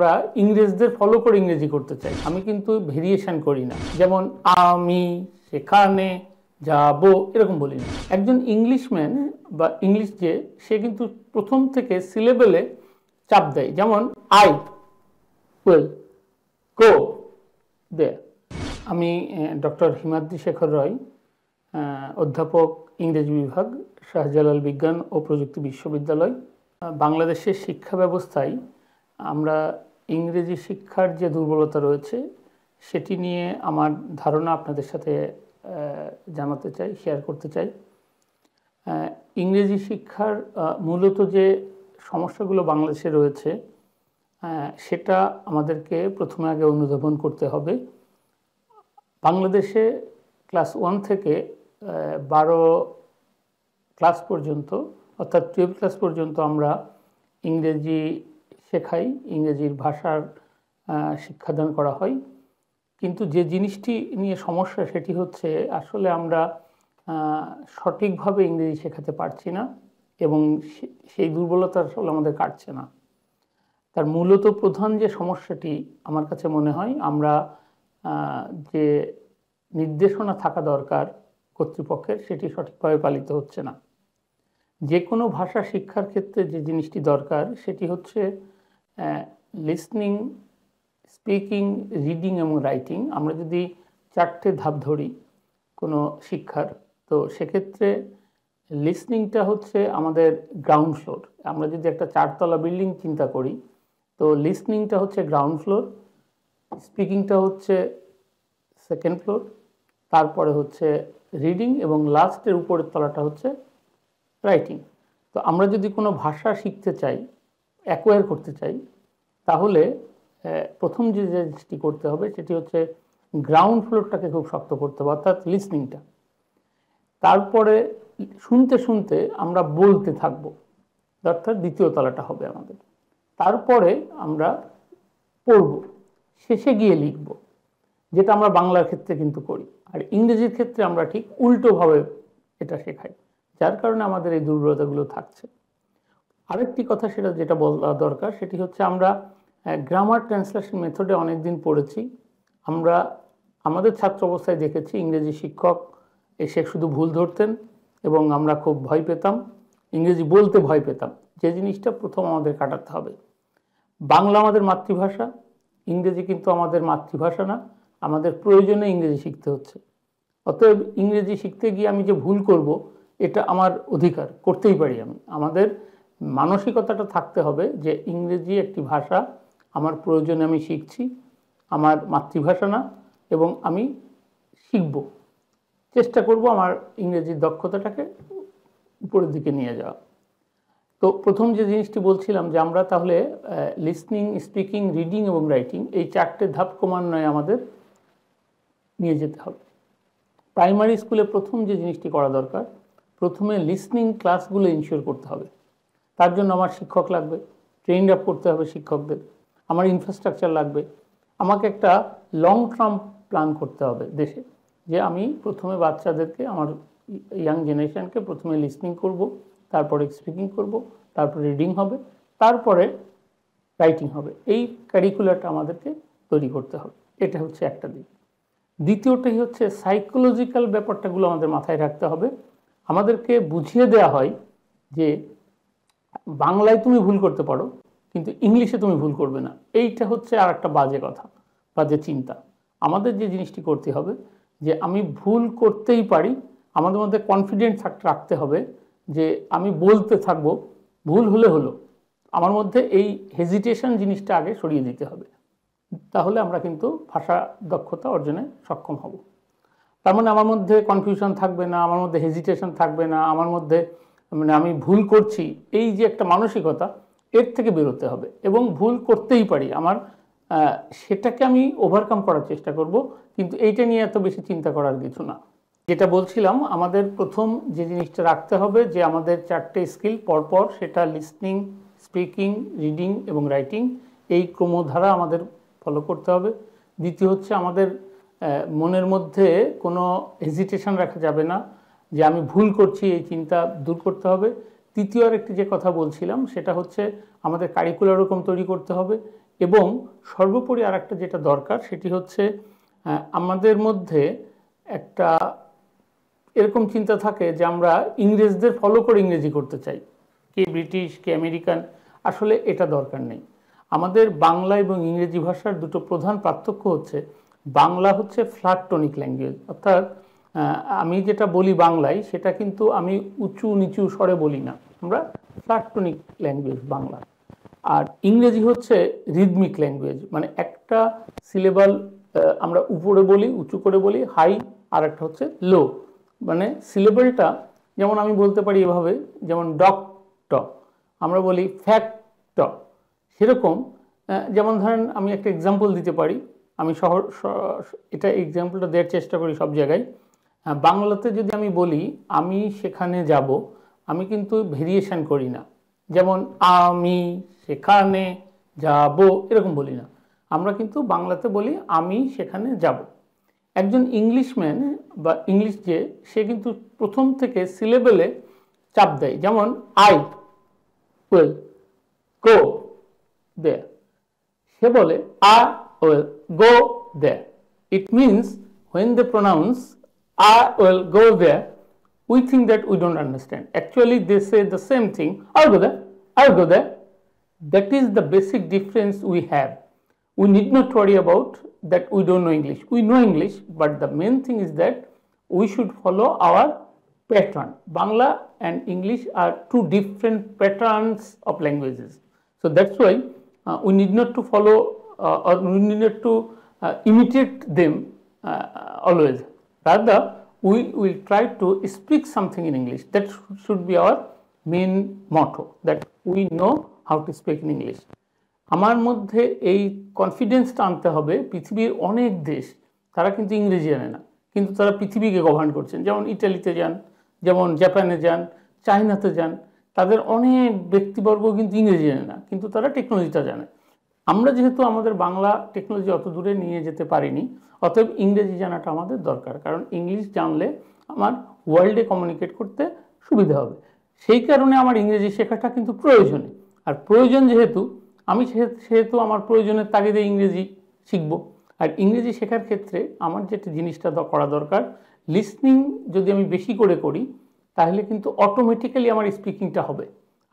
আমরা ইংরেজদের ফলো করে ইংরেজি করতে চাই। আমি কিন্তু ভেরিয়েশন করি না, যেমন আমি সেখানে যাব এরকম বলি না। একজন ইংলিশম্যান বা ইংলিশ সে কিন্তু প্রথম থেকে সিলেবেলে চাপ দেয়, যেমন আই উইল গো দেয়ার। আমি ডক্টর হিমাদ্রি শেখর রয়, অধ্যাপক, ইংরেজি বিভাগ, শাহজালাল বিজ্ঞান ও প্রযুক্তি বিশ্ববিদ্যালয়। বাংলাদেশের শিক্ষা ব্যবস্থায় আমরা ইংরেজি শিক্ষার যে দুর্বলতা রয়েছে সেটি নিয়ে আমার ধারণা আপনাদের সাথে জানাতে চাই, শেয়ার করতে চাই। ইংরেজি শিক্ষার মূলত যে সমস্যাগুলো বাংলাদেশে রয়েছে সেটা আমাদেরকে প্রথমে আগে অনুধাবন করতে হবে। বাংলাদেশে ক্লাস 1 থেকে 12 ক্লাস পর্যন্ত, অর্থাৎ 12 ক্লাস পর্যন্ত আমরা ইংরেজি শেখাই, ইংরেজির ভাষার শিক্ষাদান করা হয়। কিন্তু যে জিনিসটি নিয়ে সমস্যা সেটি হচ্ছে আসলে আমরা সঠিকভাবে ইংরেজি শেখাতে পারছি না এবং সেই দুর্বলতা আসলে আমাদের কাটছে না। তার মূলত প্রধান যে সমস্যাটি আমার কাছে মনে হয়, আমরা যে নির্দেশনা থাকা দরকার কর্তৃপক্ষের সেটি সঠিকভাবে পালিত হচ্ছে না। যে কোনো ভাষা শিক্ষার ক্ষেত্রে যে জিনিসটি দরকার সেটি হচ্ছে লিসনিং, স্পিকিং, রিডিং এবং রাইটিং। আমরা যদি 4টে ধাপ ধরি কোনো শিক্ষার, তো সেক্ষেত্রে লিসনিংটা হচ্ছে আমাদের গ্রাউন্ড ফ্লোর। আমরা যদি একটা 4তলা বিল্ডিং চিন্তা করি, তো লিসনিংটা হচ্ছে গ্রাউন্ড ফ্লোর, স্পিকিংটা হচ্ছে সেকেন্ড ফ্লোর, তারপরে হচ্ছে রিডিং এবং লাস্টের উপরের তলাটা হচ্ছে রাইটিং। তো আমরা যদি কোনো ভাষা শিখতে চাই, অ্যাকোয়ার করতে চাই, তাহলে প্রথম যে জিনিসটি করতে হবে সেটি হচ্ছে গ্রাউন্ড ফ্লোরটাকে খুব শক্ত করতে হবে, অর্থাৎ লিসনিংটা। তারপরে শুনতে শুনতে আমরা বলতে থাকবো, অর্থাৎ দ্বিতীয় তলাটা হবে আমাদের। তারপরে আমরা পড়ব, শেষে গিয়ে লিখব, যেটা আমরা বাংলার ক্ষেত্রে কিন্তু করি। আর ইংরেজির ক্ষেত্রে আমরা ঠিক উল্টোভাবে এটা শেখাই, যার কারণে আমাদের এই দুর্বলতাগুলো থাকছে। আরেকটি কথা যেটা বলা দরকার সেটি হচ্ছে আমরা গ্রামার ট্রান্সলেশন মেথডে অনেকদিন পড়েছি। আমরা আমাদের ছাত্র অবস্থায় দেখেছি ইংরেজি শিক্ষক এসে শুধু ভুল ধরতেন এবং আমরা খুব ভয় পেতাম, ইংরেজি বলতে ভয় পেতাম। যে জিনিসটা প্রথম আমাদের কাটাতে হবে। বাংলা আমাদের মাতৃভাষা, ইংরেজি কিন্তু আমাদের মাতৃভাষা না, আমাদের প্রয়োজনে ইংরেজি শিখতে হচ্ছে। অতএব ইংরেজি শিখতে গিয়ে আমি যে ভুল করব এটা আমার অধিকার, করতেই পারি আমি। আমাদের মানসিকতাটা থাকতে হবে যে ইংরেজি একটি ভাষা, আমার প্রয়োজনে আমি শিখছি, আমার মাতৃভাষা না, এবং আমি শিখব, চেষ্টা করব আমার ইংরেজির দক্ষতাটাকে উপরের দিকে নিয়ে যাওয়া। তো প্রথম যে জিনিসটি বলছিলাম যে আমরা তাহলে লিসনিং, স্পিকিং, রিডিং এবং রাইটিং এই 4টে ধাপ ক্রমান্বয়ে আমাদের নিয়ে যেতে হবে। প্রাইমারি স্কুলে প্রথম যে জিনিসটি করা দরকার, প্রথমে লিসনিং ক্লাসগুলো ইনশিওর করতে হবে। তার জন্য আমার শিক্ষক লাগবে, ট্রেন্ড আপ করতে হবে শিক্ষকদের, আমার ইনফ্রাস্ট্রাকচার লাগবে। আমাকে একটা লং টার্ম প্ল্যান করতে হবে দেশে, যে আমি প্রথমে বাচ্চাদেরকে, আমার ইয়াং জেনারেশনকে প্রথমে লিসনিং করব, তারপরে স্পিকিং করব, তারপরে রিডিং হবে, তারপরে রাইটিং হবে। এই কারিকুলারটা আমাদেরকে তৈরি করতে হবে। এটা হচ্ছে একটা দিক। দ্বিতীয়টাই হচ্ছে সাইকোলজিক্যাল ব্যাপারটাগুলো আমাদের মাথায় রাখতে হবে। আমাদেরকে বুঝিয়ে দেওয়া হয় যে বাংলায় তুমি ভুল করতে পারো কিন্তু ইংলিশে তুমি ভুল করবে না। এইটা হচ্ছে আর একটা বাজে কথা, বাজে চিন্তা। আমাদের যে জিনিসটি করতে হবে যে আমি ভুল করতেই পারি, আমাদের মধ্যে কনফিডেন্স রাখতে হবে যে আমি বলতে থাকবো, ভুল হলে হলো। আমার মধ্যে এই হেজিটেশন জিনিসটা আগে সরিয়ে দিতে হবে, তাহলে আমরা কিন্তু ভাষা দক্ষতা অর্জনে সক্ষম হব। তার মানে আমার মধ্যে কনফিউশন থাকবে না, আমার মধ্যে হেজিটেশন থাকবে না, আমার মধ্যে আমি ভুল করছি এই যে একটা মানসিকতা, এর থেকে বেরোতে হবে এবং ভুল করতেই পারি আমার, সেটাকে আমি ওভারকাম করার চেষ্টা করব। কিন্তু এইটা নিয়ে এত বেশি চিন্তা করার কিছু না। যেটা বলছিলাম, আমাদের প্রথম যে জিনিসটা রাখতে হবে যে আমাদের 4টে স্কিল পরপর, সেটা লিসনিং, স্পিকিং, রিডিং এবং রাইটিং, এই ক্রমধারা আমাদের ফলো করতে হবে। দ্বিতীয় হচ্ছে আমাদের মনের মধ্যে কোনো হেজিটেশন রাখা যাবে না যে আমি ভুল করছি, এই চিন্তা দূর করতে হবে। তৃতীয় আরেকটি যে কথা বলছিলাম সেটা হচ্ছে আমাদের কারিকুলার ওরকম তৈরি করতে হবে এবং সর্বোপরি আর একটা যেটা দরকার সেটি হচ্ছে আমাদের মধ্যে একটা এরকম চিন্তা থাকে যে আমরা ইংরেজদের ফলো করে ইংরেজি করতে চাই, কে ব্রিটিশ কে আমেরিকান। আসলে এটা দরকার নেই। আমাদের বাংলা এবং ইংরেজি ভাষার দুটো প্রধান পার্থক্য হচ্ছে, বাংলা হচ্ছে ফ্ল্যাট টনিক ল্যাঙ্গুয়েজ, অর্থাৎ আমি যেটা বলি বাংলায় সেটা কিন্তু আমি উঁচু নিচু স্বরে বলি না, আমরা ফ্ল্যাট টনিক ল্যাঙ্গুয়েজ বাংলা। আর ইংরেজি হচ্ছে রিদমিক ল্যাঙ্গুয়েজ, মানে একটা সিলেবাল আমরা উপরে বলি, উঁচু করে বলি, হাই, আর একটা হচ্ছে লো। মানে সিলেবলটা যেমন আমি বলতে পারি এভাবে, যেমন ডক্টর আমরা বলি ফ্যাক্টর, সেরকম যেমন ধরেন আমি একটা এক্সাম্পল দিতে পারি, আমি এটা এক্সাম্পলটা দেওয়ার চেষ্টা করি সব জায়গায়। বাংলাতে যদি আমি বলি আমি সেখানে যাব, আমি কিন্তু ভেরিয়েশন করি না, যেমন আমি সেখানে যাব এরকম বলি না, আমরা কিন্তু বাংলাতে বলি আমি সেখানে যাব। একজন ইংলিশম্যান বা ইংলিশ সে কিন্তু প্রথম থেকে সিলেবেলে চাপ দেয়, যেমন আই উইল গো দেয়ার, সে বলে I will go there. It means when they pronounce I will go there, we think that we don't understand. Actually, they say the same thing. I'll go there. I'll go there. That is the basic difference we have. We need not worry about that we don't know English. We know English, but the main thing is that we should follow our pattern. Bangla and English are two different patterns of languages. So that's why we need not to follow or we need not to imitate them always. Rather, we will try to speak something in English. That should be our main motto, that we know how to speak in English. আমার মধ্যে এই কনফিডেন্সটা আনতে হবে। পৃথিবীর অনেক দেশ তারা কিন্তু ইংরেজি জানে না, কিন্তু তারা পৃথিবীকে গভর্ন করছেন। যেমন ইটালিতে যান, যেমন জাপানে যান, চায়নাতে যান, তাদের অনেক ব্যক্তিবর্গ কিন্তু ইংরেজি জানে না, কিন্তু তারা টেকনোলজিটা জানে। আমরা যেহেতু আমাদের বাংলা টেকনোলজি অত দূরে নিয়ে যেতে পারিনি, অতএব ইংরেজি জানাটা আমাদের দরকার, কারণ ইংলিশ জানলে আমার ওয়ার্ল্ডে কমিউনিকেট করতে সুবিধা হবে। সেই কারণে আমার ইংরেজি শেখাটা কিন্তু প্রয়োজনে, আর প্রয়োজন যেহেতু আমি সেহেতু আমার প্রয়োজনের তাগিদে ইংরেজি শিখব। আর ইংরেজি শেখার ক্ষেত্রে আমার যেটা জিনিসটা করা দরকার, লিসনিং যদি আমি বেশি করে করি তাহলে কিন্তু অটোমেটিক্যালি আমার স্পিকিংটা হবে।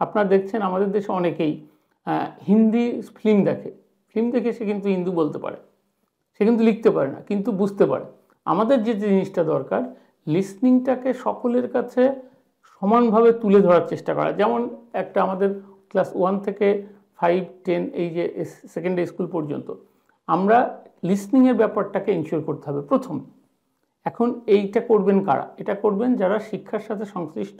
আপনারা দেখছেন আমাদের দেশে অনেকেই হিন্দি ফিল্ম দেখে সে কিন্তু হিন্দু বলতে পারে, সে কিন্তু লিখতে পারে না, কিন্তু বুঝতে পারে। আমাদের যে জিনিসটা দরকার, লিসনিংটাকে সকলের কাছে সমানভাবে তুলে ধরার চেষ্টা করা। যেমন একটা আমাদের ক্লাস 1 থেকে 5, 10 এই যে সেকেন্ডারি স্কুল পর্যন্ত আমরা লিসনিংয়ের ব্যাপারটাকে ইনশিওর করতে হবে প্রথম। এখন এইটা করবেন কারা? এটা করবেন যারা শিক্ষার সাথে সংশ্লিষ্ট,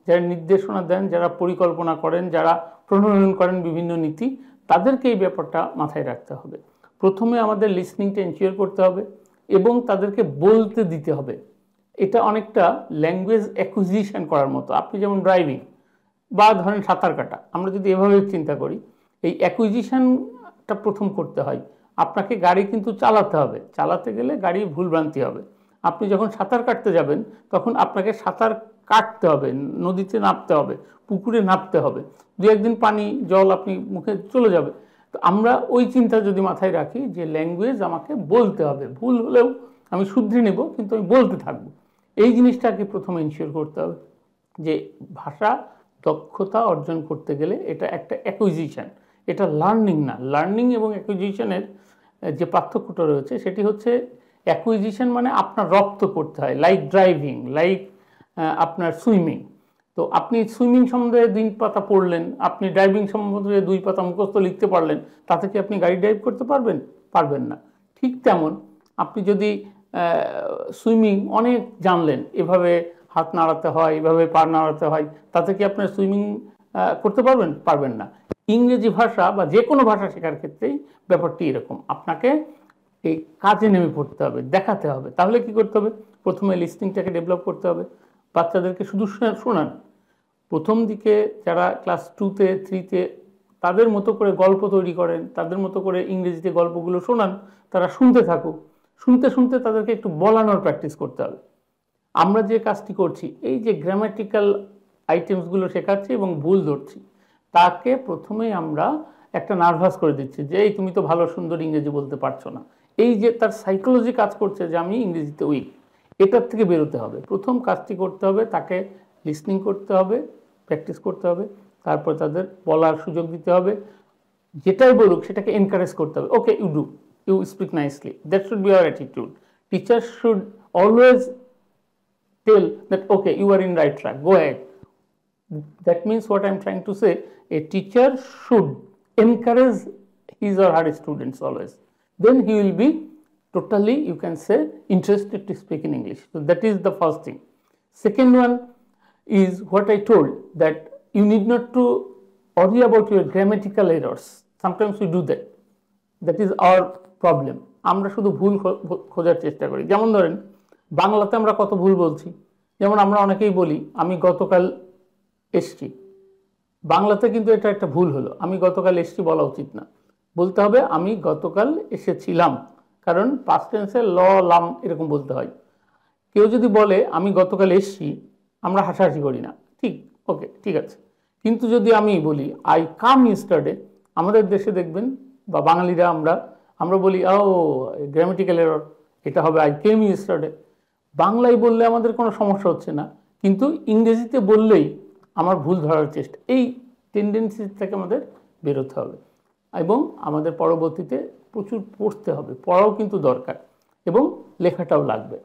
যারা নির্দেশনা দেন, যারা পরিকল্পনা করেন, যারা প্রণয়ন করেন বিভিন্ন নীতি, তাদেরকে এই ব্যাপারটা মাথায় রাখতে হবে। প্রথমে আমাদের লিসনিংটা ইনশিওর করতে হবে এবং তাদেরকে বলতে দিতে হবে। এটা অনেকটা ল্যাঙ্গুয়েজ অ্যাকুইজিশন করার মতো। আপনি যেমন ড্রাইভিং বা ধরেন সাঁতার কাটা, আমরা যদি এভাবে চিন্তা করি, এই অ্যাকুইজিশনটা প্রথম করতে হয়। আপনাকে গাড়ি কিন্তু চালাতে হবে, চালাতে গেলে গাড়ি ভুলভ্রান্তি হবে। আপনি যখন সাঁতার কাটতে যাবেন তখন আপনাকে সাঁতার কাটতে হবে, নদীতে নামতে হবে, পুকুরে নামতে হবে, 2-1 দিন পানি জল আপনি মুখে চলে যাবে। তো আমরা ওই চিন্তা যদি মাথায় রাখি যে ল্যাঙ্গুয়েজ আমাকে বলতে হবে, ভুল হলেও আমি শুধরে নেব, কিন্তু আমি বলতে থাকবো, এই জিনিসটাকে প্রথমে ইনশিওর করতে হবে। যে ভাষা দক্ষতা অর্জন করতে গেলে এটা একটা অ্যাকুইজিশন, এটা লার্নিং না। লার্নিং এবং অ্যাকুইজিশনের যে পার্থক্যটা রয়েছে সেটি হচ্ছে, অ্যাকুইজিশন মানে আপনার রপ্ত করতে হয়, লাইক ড্রাইভিং, লাইক আপনার সুইমিং। তো আপনি সুইমিং সম্বন্ধে 2 পাতা পড়লেন, আপনি ড্রাইভিং সম্বন্ধে 2 পাতা মুখস্থ লিখতে পারলেন, তাতে কি আপনি গাড়ি ড্রাইভ করতে পারবেন? পারবেন না। ঠিক তেমন আপনি যদি সুইমিং অনেক জানলেন, এভাবে হাত নাড়াতে হয়, এভাবে পা নাড়াতে হয়, তাতে কি আপনার সুইমিং করতে পারবেন? পারবেন না। ইংরেজি ভাষা বা যে কোনো ভাষা শেখার ক্ষেত্রেই ব্যাপারটি এরকম, আপনাকে এই কাজে নেমে পড়তে হবে, দেখাতে হবে। তাহলে কি করতে হবে? প্রথমে লিসনিংটাকে ডেভেলপ করতে হবে। বাচ্চাদেরকে শুধু শোনান। প্রথম দিকে যারা ক্লাস 2-তে 3-তে তাদের মতো করে গল্প তৈরি করেন, তাদের মতো করে ইংরেজিতে গল্পগুলো শোনান, তারা শুনতে থাকুক। শুনতে শুনতে তাদেরকে একটু বলানোর প্র্যাকটিস করতে হবে। আমরা যে কাজটি করছি, এই যে গ্রামাটিক্যাল আইটেমসগুলো শেখাচ্ছি এবং ভুল ধরছি, তাকে প্রথমেই আমরা একটা নার্ভাস করে দিচ্ছে যে এই তুমি তো ভালো সুন্দর ইংরেজি বলতে পারছো না। এই যে তার সাইকোলজি কাজ করছে যে আমি ইংরেজিতে উইক, এটার থেকে বেরোতে হবে। প্রথম কাজটি করতে হবে, তাকে লিসনিং করতে হবে, প্র্যাকটিস করতে হবে, তারপর তাদের বলার সুযোগ দিতে হবে, যেটাই বলুক সেটাকে এনকারেজ করতে হবে। Okay, you do, you speak nicely, that should be our attitude. Teacher should always tell that okay, you are in right track, go ahead. That means what I'm trying to say, a teacher should encourage his or her students always, then he will be totally, you can say, interested to speak in English. So that is the first thing. Second one is what I told, that you need not to worry about your grammatical errors. Sometimes we do that, that is our problem. আমরা শুধু ভুল খোঁজার চেষ্টা করি। যেমন ধরেন বাংলাতে আমরা কত ভুল বলছি। যেমন আমরা অনেকেই বলি আমি গতকাল এসছি, বাংলাতে কিন্তু এটা একটা ভুল হলো, আমি গতকাল এসছি বলা উচিত না, বলতে হবে আমি গতকাল এসেছিলাম, কারণ পাস্ট টেন্সে ল লাম এরকম বলতে হয়। কেউ যদি বলে আমি গতকাল এসছি, আমরা হাসাহাসি করি না, ঠিক, ওকে ঠিক আছে। কিন্তু যদি আমি বলি আই কাম ইয়েস্টারডে, আমাদের দেশে দেখবেন বা বাঙালিরা আমরা বলি ও গ্রামেটিক্যাল এরর, এটা হবে আই কেম ইয়েস্টারডে। বাংলায় বললে আমাদের কোনো সমস্যা হচ্ছে না, কিন্তু ইংরেজিতে বললেই আমার ভুল ধরার চেষ্টা, এই টেন্ডেন্সি থেকে আমাদের বেরোতে হবে। এবং আমাদের পরবর্তীতে প্রচুর পড়তে হবে, পড়াও কিন্তু দরকার এবং লেখাটাও লাগবে।